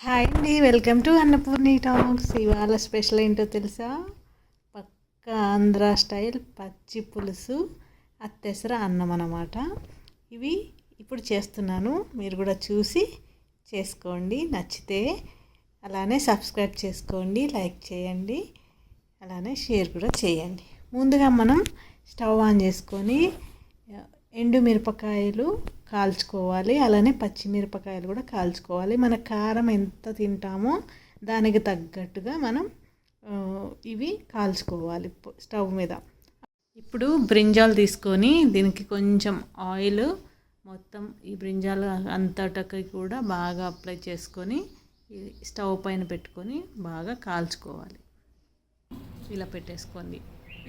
Hi అండి, welcome to Annapurni talks. ఇవాళ special ఏంటో తెలుసా? పక్కా ఆంధ్ర స్టైల్ పచ్చి పులుసు అత్తెసర అన్నం అన్నమాట. ఇవి ఇప్పుడు చేస్తున్నాను, మీరు కూడా చూసి చేసుకోండి. నచ్చితే అలానే సబ్స్క్రైబ్ చేసుకోండి, లైక్ చేయండి, అలానే షేర్ కూడా చేయండి. ముందుగా మనం స్టవ్ ఆన్ చేసుకొని ఎండుమిరపకాయలు కాల్చుకోవాలి, అలానే పచ్చిమిరపకాయలు కూడా కాల్చుకోవాలి. మన కారం ఎంత తింటామో దానికి తగ్గట్టుగా మనం ఇవి కాల్చుకోవాలి స్టవ్ మీద. ఇప్పుడు బ్రింజాలు తీసుకొని దీనికి కొంచెం ఆయిల్ మొత్తం ఈ బ్రింజాలు అంతటకి కూడా బాగా అప్లై చేసుకొని స్టవ్ పైన పెట్టుకొని బాగా కాల్చుకోవాలి. ఇలా పెట్టేసుకోండి.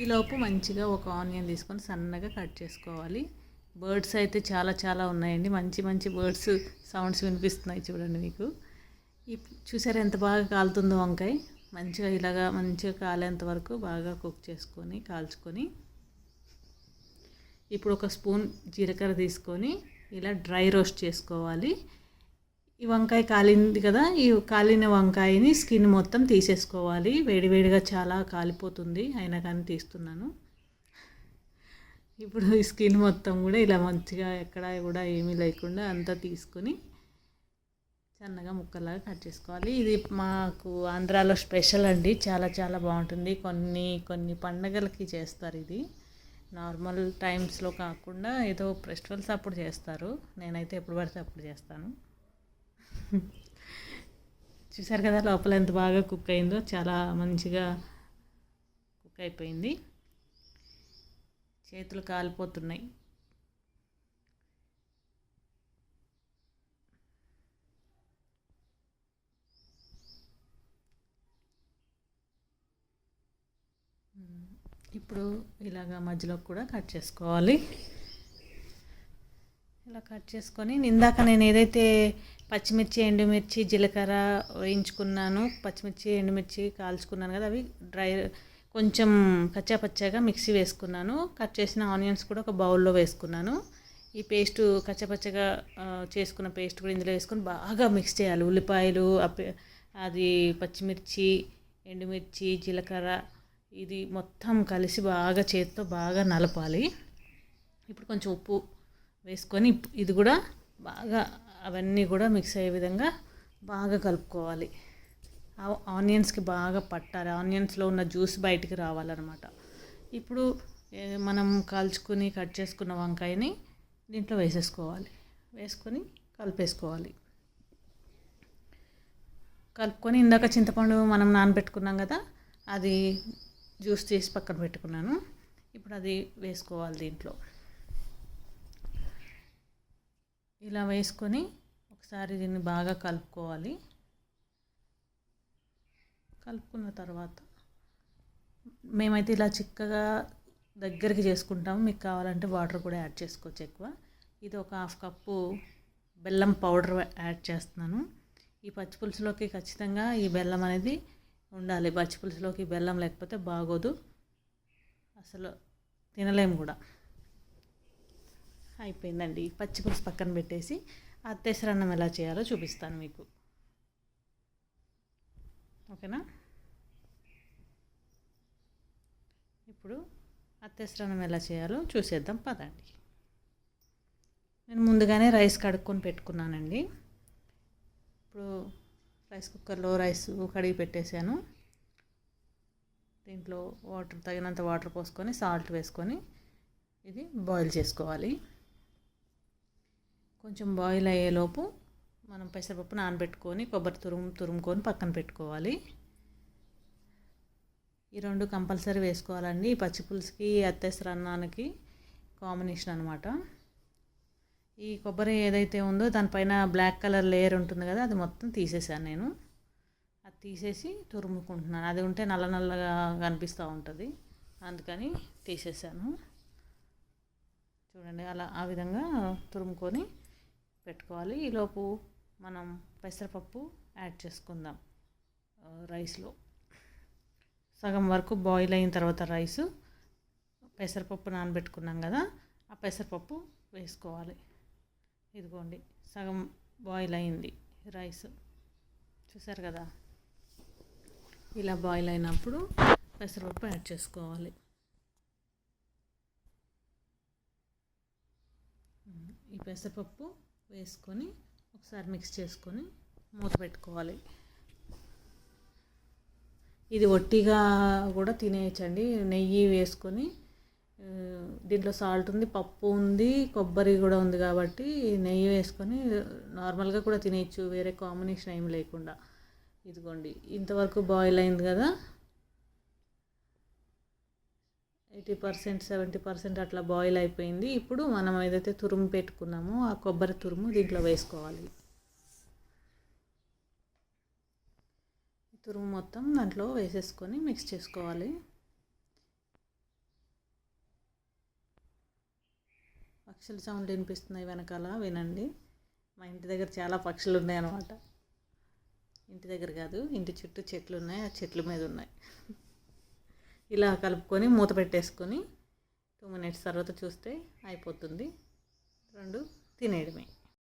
ఈలోపు మంచిగా ఒక ఆనియన్ తీసుకొని సన్నగా కట్ చేసుకోవాలి. బర్డ్స్ అయితే చాలా చాలా ఉన్నాయండి, మంచి మంచి బర్డ్స్ సౌండ్స్ వినిపిస్తున్నాయి చూడండి మీకు. చూసారా ఎంత బాగా కాలుతుందో వంకాయ. మంచిగా ఇలాగా మంచిగా కాలేంత వరకు బాగా కుక్ చేసుకొని కాల్చుకొని ఇప్పుడు ఒక స్పూన్ జీలకర్ర తీసుకొని ఇలా డ్రై రోస్ట్ చేసుకోవాలి. ఈ వంకాయ కాలింది కదా, ఈ కాలిన వంకాయని స్కిన్ మొత్తం తీసేసుకోవాలి. వేడివేడిగా చాలా కాలిపోతుంది, అయినా కానీ తీస్తున్నాను. ఇప్పుడు ఈ స్కిన్ మొత్తం కూడా ఇలా మంచిగా ఎక్కడ కూడా ఏమీ లేకుండా అంతా తీసుకొని సన్నగా ముక్కలాగా కట్ చేసుకోవాలి. ఇది మాకు ఆంధ్రాలో స్పెషల్ అండి, చాలా చాలా బాగుంటుంది. కొన్ని కొన్ని పండగలకి చేస్తారు ఇది, నార్మల్ టైమ్స్లో కాకుండా ఏదో ఫెస్టివల్స్ అప్పుడు చేస్తారు. నేనైతే ఎప్పుడు పడితే అప్పుడు చేస్తాను. చూసారు కదా లోపల ఎంత బాగా కుక్ అయిందో, చాలా మంచిగా కుక్ అయిపోయింది. చేతులు కాలిపోతున్నాయి. ఇప్పుడు ఇలాగా మధ్యలో కూడా కట్ చేసుకోవాలి. ఇలా కట్ చేసుకొని ఇందాక నేను ఏదైతే పచ్చిమిర్చి, ఎండుమిర్చి, జీలకర్ర వేయించుకున్నాను, పచ్చిమిర్చి, ఎండుమిర్చి కాల్చుకున్నాను కదా, అవి కొంచెం కచ్చాపచ్చాగా మిక్సీ వేసుకున్నాను. కట్ చేసిన ఆనియన్స్ కూడా ఒక బౌల్లో వేసుకున్నాను. ఈ పేస్ట్ కచ్చాపచ్చగా చేసుకున్న పేస్ట్ కూడా ఇందులో వేసుకొని బాగా మిక్స్ చేయాలి. ఉల్లిపాయలు, అది పచ్చిమిర్చి, ఎండుమిర్చి, జీలకర్ర ఇది మొత్తం కలిసి బాగా చేతితో బాగా నలపాలి. ఇప్పుడు కొంచెం ఉప్పు వేసుకొని ఇది కూడా బాగా అవన్నీ కూడా మిక్స్ అయ్యే విధంగా బాగా కలుపుకోవాలి. ఆనియన్స్కి బాగా పట్టాలి, ఆనియన్స్లో ఉన్న జ్యూస్ బయటికి రావాలన్నమాట. ఇప్పుడు మనం కాల్చుకుని కట్ చేసుకున్న వంకాయని దీంట్లో వేసేసుకోవాలి. వేసుకొని కలిపేసుకోవాలి. కలుపుకొని ఇందాక చింతపండు మనం నానబెట్టుకున్నాం కదా, అది జ్యూస్ తీసి పక్కన పెట్టుకున్నాను. ఇప్పుడు అది వేసుకోవాలి దీంట్లో. ఇలా వేసుకొని ఒకసారి దీన్ని బాగా కలుపుకోవాలి. కలుపుకున్న తర్వాత మేమైతే ఇలా చిక్కగా దగ్గరికి చేసుకుంటాము. మీకు కావాలంటే వాటర్ కూడా యాడ్ చేసుకోవచ్చు ఎక్కువ. ఇది ఒక 1/2 కప్పు బెల్లం పౌడర్ యాడ్ చేస్తున్నాను. ఈ పచ్చిపులుసులోకి ఖచ్చితంగా ఈ బెల్లం అనేది ఉండాలి. పచ్చిపులుసులోకి బెల్లం లేకపోతే బాగోదు, అసలు తినలేము కూడా. అయిపోయిందండి. పచ్చిపులుసు పక్కన పెట్టేసి అత్తేసరన్నం ఎలా చేయాలో చూపిస్తాను మీకు. ఓకేనా? ఇప్పుడు అత్తేసరన్నం ఎలా చేయాలో చూసేద్దాం పదండి. నేను ముందుగానే రైస్ కడుక్కొని పెట్టుకున్నానండి. ఇప్పుడు రైస్ కుక్కర్లో రైస్ కడిగి పెట్టేశాను. దీంట్లో వాటర్ తగినంత వాటర్ పోసుకొని సాల్ట్ వేసుకొని ఇది బాయిల్ చేసుకోవాలి. కొంచెం బాయిల్ అయ్యేలోపు మనం పెసరపప్పు నానబెట్టుకొని కొబ్బరి తురుముకొని పక్కన పెట్టుకోవాలి. ఈ 2 కంపల్సరీ వేసుకోవాలండి. ఈ పచ్చిపులుసుకి అత్తేసరన్నానికి కాంబినేషన్ అనమాట. ఈ కొబ్బరి ఏదైతే ఉందో దానిపైన బ్లాక్ కలర్ లేయర్ ఉంటుంది కదా, అది మొత్తం తీసేసాను నేను. అది తీసేసి తురుముకుంటున్నాను. అది ఉంటే నల్ల నల్లగా కనిపిస్తూ ఉంటుంది, అందుకని తీసేసాను. చూడండి, అలా ఆ విధంగా తురుముకొని పెట్టుకోవాలి. ఈలోపు మనం పెసరపప్పు యాడ్ చేసుకుందాం రైస్లో. సగం వరకు బాయిల్ అయిన తర్వాత రైసు పెసరపప్పు నానబెట్టుకున్నాం కదా, ఆ పెసరపప్పు వేసుకోవాలి. ఇదిగోండి, సగం బాయిల్ అయింది రైస్. చూసారు కదా, ఇలా బాయిల్ అయినప్పుడు పెసరపప్పు యాడ్ చేసుకోవాలి. ఈ పెసరపప్పు వేసుకొని ఒకసారి మిక్స్ చేసుకొని మూత పెట్టుకోవాలి. ఇది ఒట్టిగా కూడా తినేయచ్చండి. నెయ్యి వేసుకొని, దీంట్లో సాల్ట్ ఉంది, పప్పు ఉంది, కొబ్బరి కూడా ఉంది కాబట్టి నెయ్యి వేసుకొని నార్మల్గా కూడా తినేయచ్చు, వేరే కాంబినేషన్ ఏం లేకుండా. ఇదిగోండి, ఇంతవరకు బాయిల్ అయింది కదా, 80% 70% అట్లా బాయిల్ అయిపోయింది. ఇప్పుడు మనం ఏదైతే తురుము పెట్టుకున్నామో ఆ కొబ్బరి తురుము దీంట్లో వేసుకోవాలి. తురుము మొత్తం దాంట్లో వేసేసుకొని మిక్స్ చేసుకోవాలి. పక్షుల సౌండ్ వినిపిస్తున్నాయి వెనకాల, వినండి. మా ఇంటి దగ్గర చాలా పక్షులు ఉన్నాయి అన్నమాట. ఇంటి దగ్గర కాదు, ఇంటి చుట్టూ చెట్లు ఉన్నాయి, ఆ చెట్ల మీద ఉన్నాయి. ఇలా కలుపుకొని మూత పెట్టేసుకొని 2 minutes తర్వాత చూస్తే అయిపోతుంది. 2 తినేయడమే.